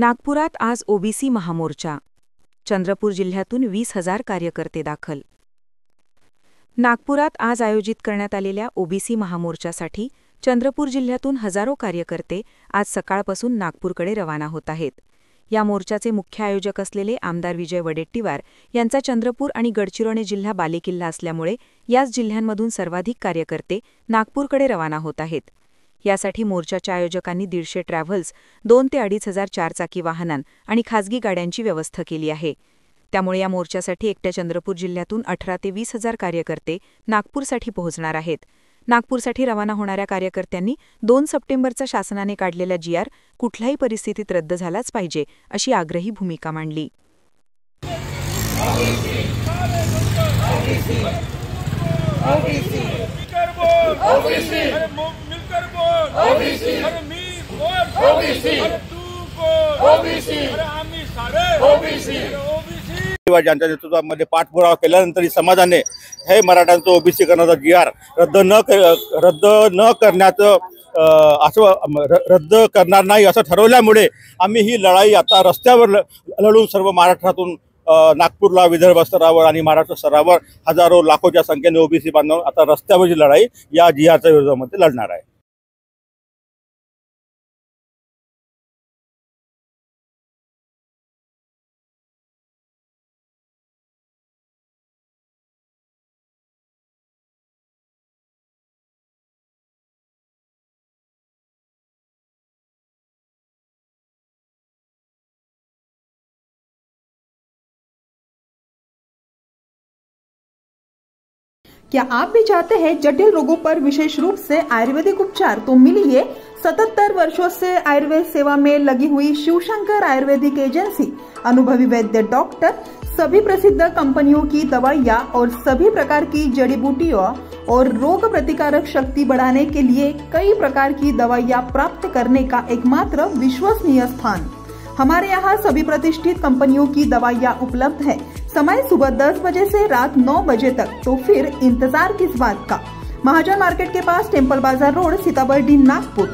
नागपुरात आज ओबीसी महामोर्चा. चंद्रपूर जिल्ह्यातून 20,000 कार्यकर्ते दाखल. नागपुरात आज आयोजित करण्यात आलेल्या ओबीसी महामोर्चासाठी चंद्रपूर जिल्ह्यातून हजारो कार्यकर्ते आज सकाळपासून नागपूरकडे रवाना होत आहेत. या मोर्चाचे मुख्य आयोजक असलेले आमदार विजय वडेट्टीवार यांचा चंद्रपूर आणि गडचिरोली जिल्हा बालेकिल्ला असल्यामुळे याच जिल्ह्यांमधून सर्वाधिक कार्यकर्ते नागपूरकडे रवाना होत आहेत. यासाठी मोर्चाच्या आयोजकांनी 150 ट्रॅव्हल्स, 2 ते 2,500 चारचाकी वाहनां आणि खासगी गाड्यांची व्यवस्था केली आहे. त्यामुळे या मोर्चासाठी एकट्या चंद्रपूर जिल्ह्यातून 18,000 ते 20,000 कार्यकर्ते नागपूरसाठी पोहोचणार आहेत. नागपूरसाठी रवाना होणाऱ्या कार्यकर्त्यांनी 2 सप्टेंबरचा शासनाने काढलेला GR कुठल्याही परिस्थितीत रद्द झालाच पाहिजे अशी आग्रही भूमिका मांडली. ज्यांच्या नेतृत्वामध्ये पाठपुरावा केल्यानंतर समाजाने हे मराठ्यांचं ओबीसीकरणाचा GR रद्द न करण्याचं रद्द करणार नाही असं ठरवल्यामुळे आम्ही ही लढाई आता रस्त्यावर लढून सर्व महाराष्ट्रातून नागपूरला, विदर्भ स्तरावर आणि महाराष्ट्र स्तरावर हजारो लाखोच्या संख्येने ओबीसी बांधव आता रस्त्यावरची लढाई या GRच्या विरोधामध्ये लढणार आहे. क्या आप भी चाहते हैं जटिल रोगों पर विशेष रूप से आयुर्वेदिक उपचार? तो मिलिए 77 वर्षों से आयुर्वेद सेवा में लगी हुई शिवशंकर आयुर्वेदिक एजेंसी. अनुभवी वैद्य डॉक्टर, सभी प्रसिद्ध कंपनियों की दवाइयाँ और सभी प्रकार की जड़ी बूटियों और रोग प्रतिकारक शक्ति बढ़ाने के लिए कई प्रकार की दवाइयाँ प्राप्त करने का एकमात्र विश्वसनीय स्थान. हमारे यहाँ सभी प्रतिष्ठित कंपनियों की दवाइयाँ उपलब्ध है. समय सुबह 10 बजे से रात 9 बजे तक. तो फिर इंतजार किस बात का? महाजन मार्केट के पास, टेम्पल बाजार रोड, सीताबर्डी, नागपुर.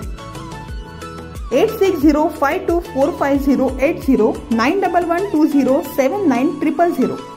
8605245080 9112079000.